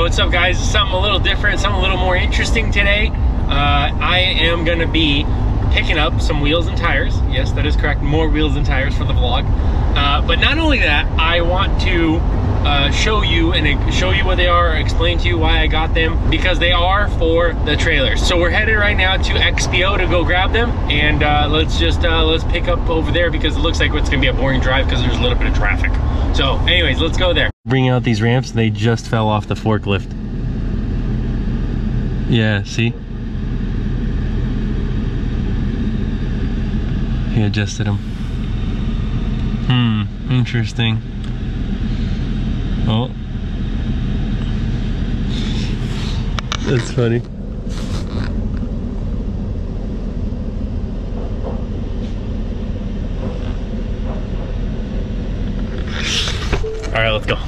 what's up guys? Something a little different, something a little more interesting today. I am gonna be picking up some wheels and tires. Yes, that is correct, more wheels and tires for the vlog. But not only that, I want to show you what they are, explain to you why I got them, because they are for the trailers. So we're headed right now to XPO to go grab them, and let's pick up over there because it looks like it's gonna be a boring drive because there's a little bit of traffic. So anyways, let's go there. Bringing out these ramps, they just fell off the forklift. Yeah, see? He adjusted them. Interesting. Oh. That's funny. All right, let's go.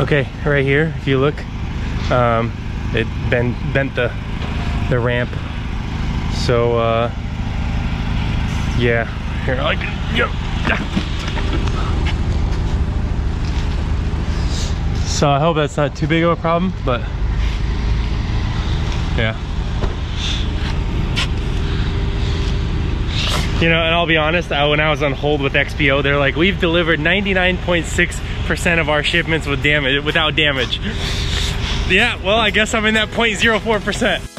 Okay, right here, if you look, it bent the ramp. So, yeah, here, so I hope that's not too big of a problem, but yeah. You know, and I'll be honest, when I was on hold with XPO, they're like, we've delivered 99.6% of our shipments without damage. Yeah, well, I guess I'm in that 0.04%.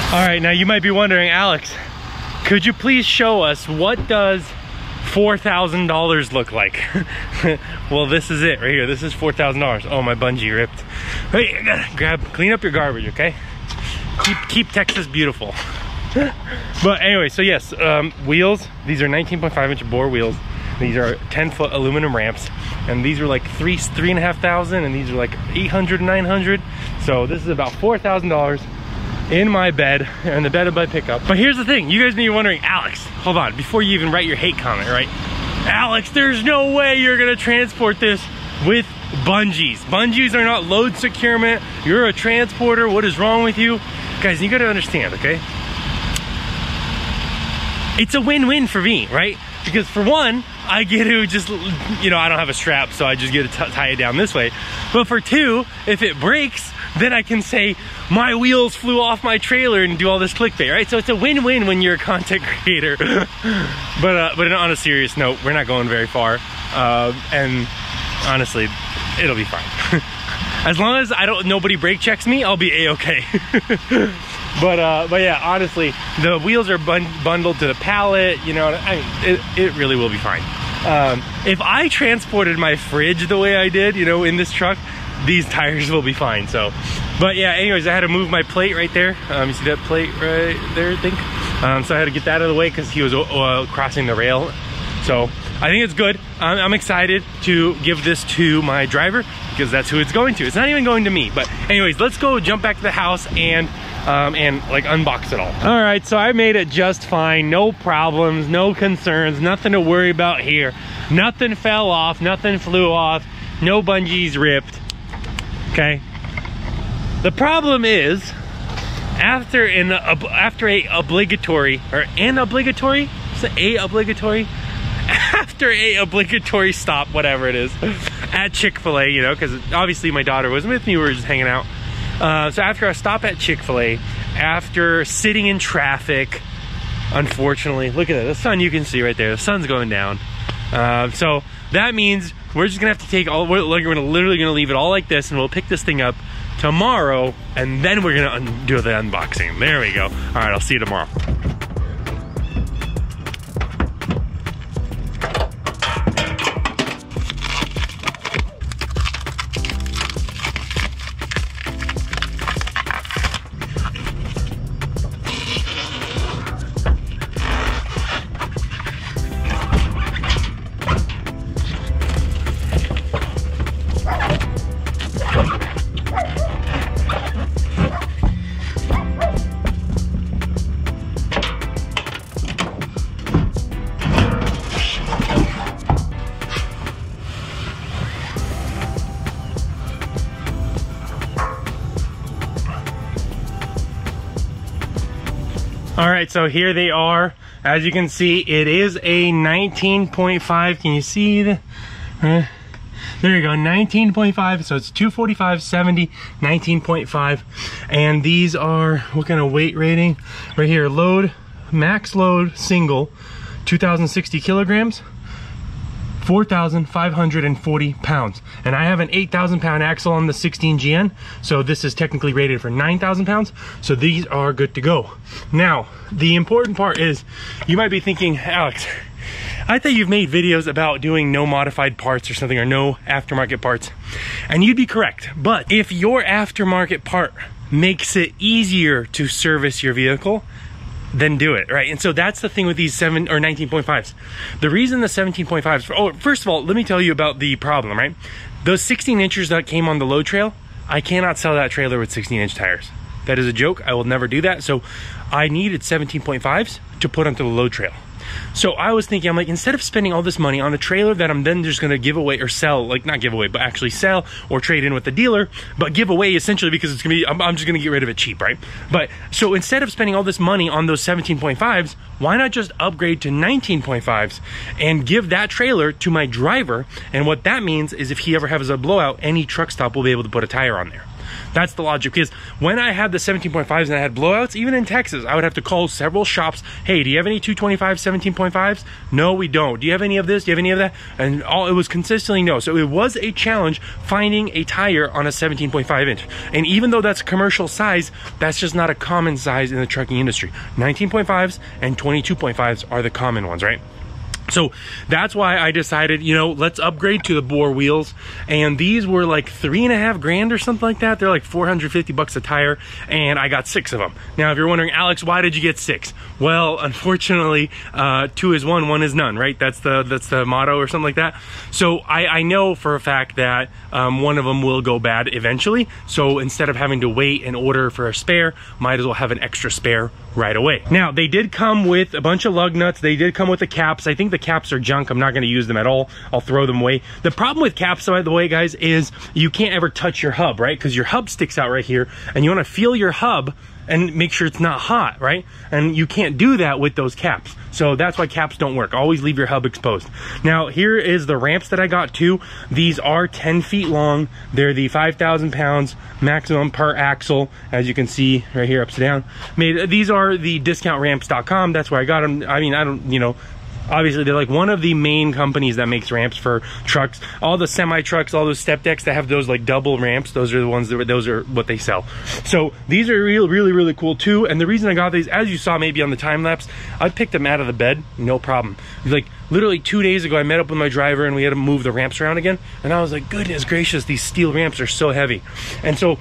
All right, now you might be wondering, Alex, could you please show us what does $4,000 look like? Well, this is it right here. This is $4,000. Oh, my bungee ripped. Hey, clean up your garbage, okay? Keep Texas beautiful. But anyway, so yes, wheels. These are 19.5-inch bore wheels. These are 10-foot aluminum ramps, and these are like $3,500, and these are like $800, $900. So this is about $4,000. In my bed, and the bed of my pickup. But here's the thing, you guys may be wondering, Alex, hold on, before you even write your hate comment, right? Alex, there's no way you're gonna transport this with bungees. Bungees are not load securement. You're a transporter, what is wrong with you? Guys, you gotta understand, okay? It's a win-win for me, right? Because for one, I get to just, you know, I don't have a strap, so I just get to tie it down this way. But for two, if it breaks, then I can say, my wheels flew off my trailer and do all this clickbait, right? So it's a win-win when you're a content creator. But on a serious note, we're not going very far. And honestly, it'll be fine. As long as nobody brake checks me, I'll be A-okay. But yeah, honestly, the wheels are bundled to the pallet, you know, it really will be fine. If I transported my fridge the way I did, you know, in this truck, these tires will be fine. So, but yeah, anyways, I had to move my plate right there. You see that plate right there, I think? So I had to get that out of the way because he was crossing the rail. So I think it's good. I'm excited to give this to my driver because that's who it's going to. It's not even going to me. But anyways, let's go jump back to the house and like unbox it all. All right, so I made it just fine. No problems, no concerns, nothing to worry about here. Nothing fell off, nothing flew off, no bungees ripped. Okay. The problem is, after after a obligatory stop, whatever it is, at Chick-fil-A, you know, because obviously my daughter wasn't with me, we were just hanging out. So after a stop at Chick-fil-A, after sitting in traffic, unfortunately, look at that, the sun, you can see right there, the sun's going down. So that means we're just gonna have to take we're literally gonna leave it all like this, and we'll pick this thing up tomorrow, and then we're gonna do the unboxing. There we go. All right, I'll see you tomorrow. All right, so here they are. As you can see, it is a 19.5. Can you see the? There you go, 19.5. So it's 245/70, 19.5. And these are, what kind of weight rating? Right here, load, max load, single, 2,060 kilograms. 4,540 pounds. And I have an 8,000 pound axle on the 16GN, so this is technically rated for 9,000 pounds. So these are good to go. Now, the important part is, you might be thinking, Alex, I thought you've made videos about doing no modified parts or something, or no aftermarket parts. And you'd be correct. But if your aftermarket part makes it easier to service your vehicle, then do it, right? And so that's the thing with these 7 or 19.5s. The reason the 17.5s, oh, first of all, let me tell you about the problem, right? Those 16 inchers that came on the load trail, I cannot sell that trailer with 16-inch tires. That is a joke. I will never do that. So I needed 17.5s to put onto the load trail. So I was thinking, I'm like, instead of spending all this money on a trailer that I'm then just gonna give away or sell, like not give away, but actually sell or trade in with the dealer, but give away essentially because it's gonna be, I'm just gonna get rid of it cheap, right? But so instead of spending all this money on those 17.5s, why not just upgrade to 19.5s and give that trailer to my driver? And what that means is if he ever has a blowout, any truck stop will be able to put a tire on there. That's the logic, because when I had the 17.5s and I had blowouts, even in Texas, I would have to call several shops. Hey, do you have any 225 17.5s? No, we don't. Do you have any of this? Do you have any of that? And it was consistently no. So it was a challenge finding a tire on a 17.5 inch. And even though that's commercial size, that's just not a common size in the trucking industry. 19.5s and 22.5s are the common ones, right? So that's why I decided, you know, let's upgrade to the BOAR wheels. And these were like $3.5 grand or something like that. They're like 450 bucks a tire, and I got 6 of them. Now, if you're wondering, Alex, why did you get 6? Well, unfortunately, 2 is 1, 1 is none, right? That's the motto or something like that. So I know for a fact that one of them will go bad eventually. So instead of having to wait and order for a spare, might as well have an extra spare right away. Now, they did come with a bunch of lug nuts. They did come with the caps. I think the caps are junk. I'm not going to use them at all. I'll throw them away. The problem with caps, by the way, guys, is you can't ever touch your hub, right? Because your hub sticks out right here, and you want to feel your hub and make sure it's not hot, right? And you can't do that with those caps. So that's why caps don't work. Always leave your hub exposed. Now, here is the ramps that I got too. These are 10 feet long. They're the 5,000 pounds maximum per axle, as you can see right here, upside down. These are the discountramps.com. That's where I got them. I mean, I don't, you know, obviously they're like one of the main companies that makes ramps for trucks. All the semi trucks, all those step decks that have those like double ramps, those are the ones that those are what they sell. So these are really cool too. And the reason I got these, as you saw maybe on the time lapse, I picked them out of the bed, no problem. Like literally 2 days ago, I met up with my driver and we had to move the ramps around again. And I was like, goodness gracious, these steel ramps are so heavy. And so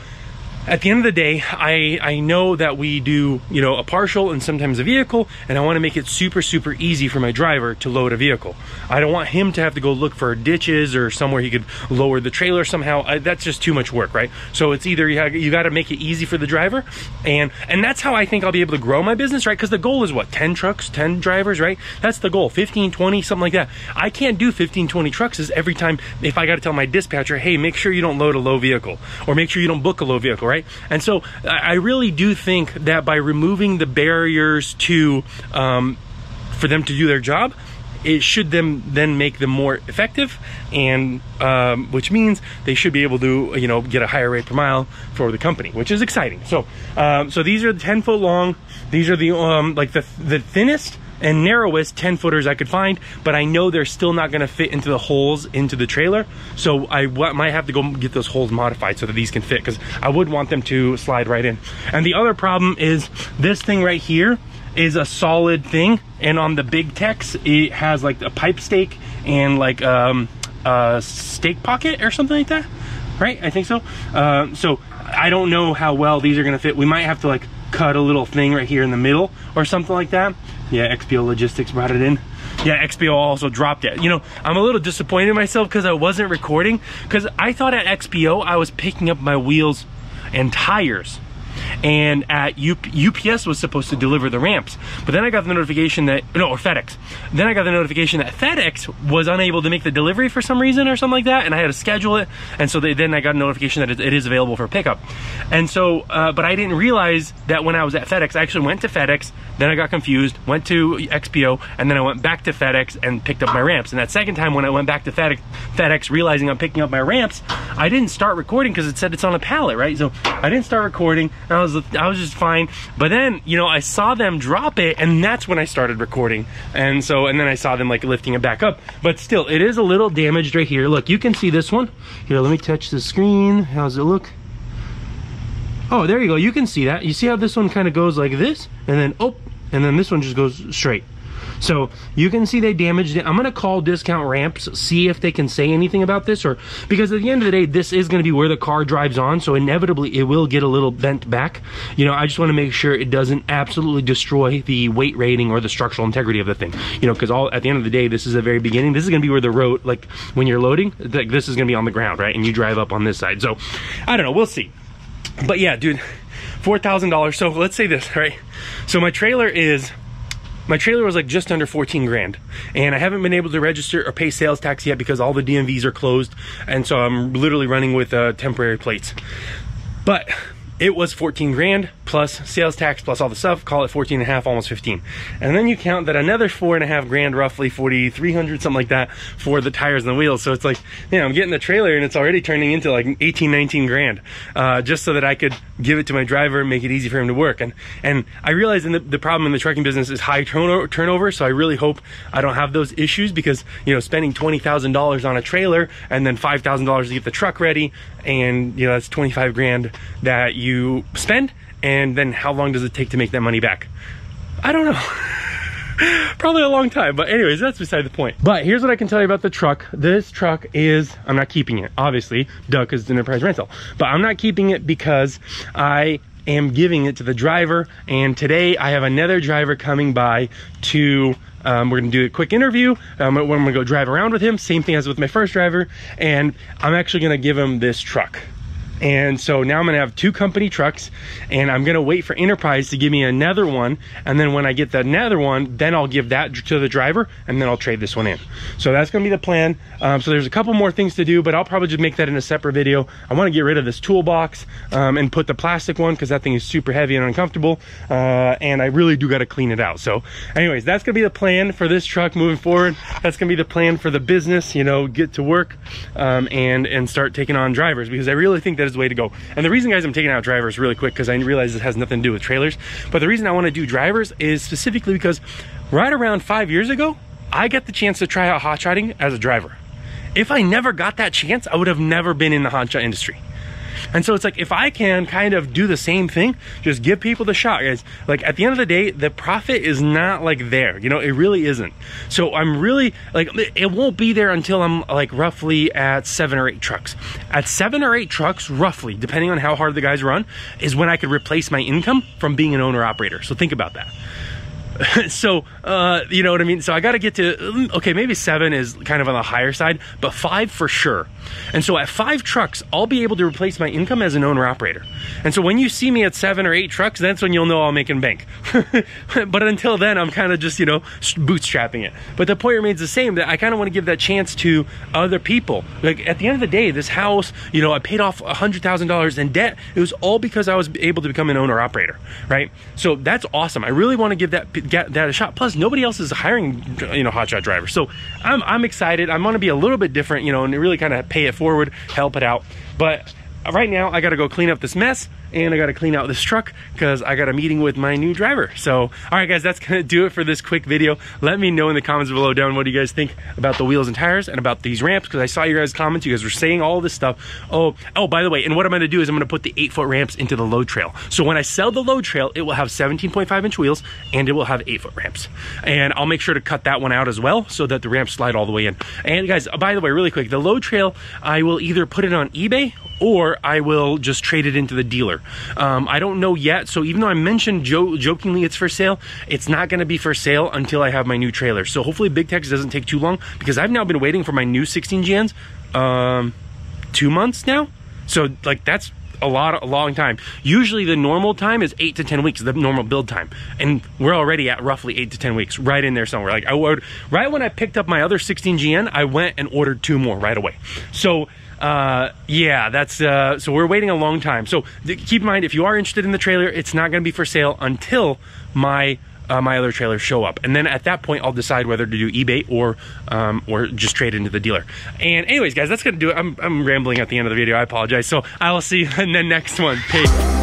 at the end of the day, I know that we do, you know, a partial and sometimes a vehicle, and I want to make it super easy for my driver to load a vehicle. I don't want him to have to go look for ditches or somewhere he could lower the trailer somehow. That's just too much work, right? So it's either you got to make it easy for the driver, and that's how I think I'll be able to grow my business, right? Because the goal is what, 10 trucks, 10 drivers, right? That's the goal, 15, 20, something like that. I can't do 15, 20 trucks every time if I got to tell my dispatcher, hey, make sure you don't load a low vehicle, or make sure you don't book a low vehicle, right? And so I really do think that by removing the barriers to for them to do their job, it should then make them more effective, and which means they should be able to, you know, get a higher rate per mile for the company, which is exciting. So so these are 10 foot long. These are the like the thinnest and narrowest 10 footers I could find, but I know they're still not going to fit into the holes into the trailer, so I might have to go get those holes modified so that these can fit, because I would want them to slide right in. And the other problem is this thing right here is a solid thing, and on the big techs it has like a pipe stake and like a stake pocket or something like that, right? I think so. So I don't know how well these are going to fit. We might have to like cut a little thing right here in the middle or something like that. Yeah, XPO Logistics brought it in. Yeah, XPO also dropped it. You know, I'm a little disappointed in myself because I wasn't recording, because I thought at XPO I was picking up my wheels and tires, and at UPS was supposed to deliver the ramps. But then I got the notification that, no, or FedEx. Then I got the notification that FedEx was unable to make the delivery for some reason or something like that, and I had to schedule it. And so then I got a notification that it is available for pickup. And so, but I didn't realize that when I was at FedEx, I actually went to FedEx, then I got confused, went to XPO, and then I went back to FedEx and picked up my ramps. And that second time when I went back to FedEx, realizing I'm picking up my ramps, I didn't start recording because it said it's on a pallet, right? So I didn't start recording, and I was just fine. But then, you know, I saw them drop it, and that's when I started recording. And then I saw them like lifting it back up. But still, it is a little damaged right here. Look, you can see this one. Here, let me touch the screen. How's it look? Oh, there you go. You can see that. You see how this one kind of goes like this, and then, oh, and then this one just goes straight. So you can see they damaged it. I'm gonna call Discount Ramps, see if they can say anything about this, or because at the end of the day, this is gonna be where the car drives on, so inevitably it will get a little bent back. You know, I just wanna make sure it doesn't absolutely destroy the weight rating or the structural integrity of the thing. You know, because at the end of the day, this is the very beginning. This is gonna be where the road, like when you're loading, like this is gonna be on the ground, right? And you drive up on this side. So I don't know, we'll see. But yeah, dude, $4,000. So let's say this, right? So my trailer was like just under 14 grand, and I haven't been able to register or pay sales tax yet because all the DMVs are closed, and so I'm literally running with temporary plates. But it was 14 grand plus sales tax plus all the stuff, call it 14 and a half, almost 15. And then you count that another 4.5 grand, roughly 4,300, something like that, for the tires and the wheels. So it's like, you know, I'm getting the trailer and it's already turning into like 18, 19 grand, just so that I could give it to my driver and make it easy for him to work. And I realize the problem in the trucking business is high turnover, so I really hope I don't have those issues, because, you know, spending $20,000 on a trailer and then $5,000 to get the truck ready, and, you know, that's 25 grand that you spend, and then how long does it take to make that money back? I don't know. Probably a long time, but anyways, that's beside the point. But here's what I can tell you about the truck. This truck is, I'm not keeping it, obviously, duh, because it's an enterprise rental, but I'm not keeping it because I am giving it to the driver. And today I have another driver coming by to we're gonna do a quick interview. I'm gonna go drive around with him, same thing as with my first driver, and I'm actually gonna give him this truck. And so now I'm gonna have 2 company trucks, and I'm gonna wait for Enterprise to give me another one, and then when I get that another one, then I'll give that to the driver, and then I'll trade this one in. So that's gonna be the plan. So there's a couple more things to do, but I'll probably just make that in a separate video. I wanna get rid of this toolbox and put the plastic one, because that thing is super heavy and uncomfortable, and I really do gotta clean it out. So anyways, that's gonna be the plan for this truck moving forward. That's gonna be the plan for the business, you know, get to work and start taking on drivers, because I really think that is the way to go. And the reason, guys, I'm taking out drivers really quick, because I realize this has nothing to do with trailers, but the reason I want to do drivers is specifically because right around 5 years ago, I got the chance to try out hot shodding as a driver. If I never got that chance, I would have never been in the hot shot industry. And so it's like, if I can kind of do the same thing, just give people the shot, guys. Like, at the end of the day, the profit is not like there, you know, it really isn't. So I'm really like, it won't be there until I'm like roughly at 7 or 8 trucks. At 7 or 8 trucks, roughly, depending on how hard the guys run, is when I could replace my income from being an owner operator. So think about that. So, you know what I mean? So I got to get to, okay, maybe 7 is kind of on the higher side, but 5 for sure. And so at 5 trucks, I'll be able to replace my income as an owner operator. And so when you see me at 7 or 8 trucks, that's when you'll know I'm making bank. But until then, I'm kind of just, you know, bootstrapping it. But the point remains the same, that I kind of want to give that chance to other people. Like, at the end of the day, this house, you know, I paid off $100,000 in debt. It was all because I was able to become an owner operator, right? So that's awesome. I really want to give that a shot. Plus, nobody else is hiring, you know, hotshot drivers. So I'm excited. I'm going to be a little bit different, you know, and really kind of pay it forward, help it out. But right now, I got to go clean up this mess, and I got to clean out this truck because I got a meeting with my new driver. So, all right, guys, that's going to do it for this quick video. Let me know in the comments below down what do you guys think about the wheels and tires and about these ramps, because I saw your guys' comments. You guys were saying all this stuff. Oh, by the way, and what I'm going to do is I'm going to put the 8-foot ramps into the load trail. So when I sell the load trail, it will have 17.5-inch wheels, and it will have 8-foot ramps. And I'll make sure to cut that one out as well, so that the ramps slide all the way in. And guys, by the way, really quick, the load trail, I will either put it on eBay or I will just trade it into the dealer. I don't know yet, so even though I mentioned jokingly it's for sale, it's not going to be for sale until I have my new trailer. So hopefully Big Tex doesn't take too long, because I've now been waiting for my new 16 Gens 2 months now. So like that's a long time. Usually the normal time is 8 to 10 weeks, the normal build time, and we're already at roughly 8 to 10 weeks, right in there somewhere. Like I ordered right when I picked up my other 16GN, I went and ordered 2 more right away. So yeah, that's so we're waiting a long time. So keep in mind, if you are interested in the trailer, it's not going to be for sale until my my other trailers show up, and then at that point I'll decide whether to do eBay or just trade into the dealer. And anyways guys, that's gonna do it. I'm rambling at the end of the video, I apologize. So I will see you in the next one. Peace.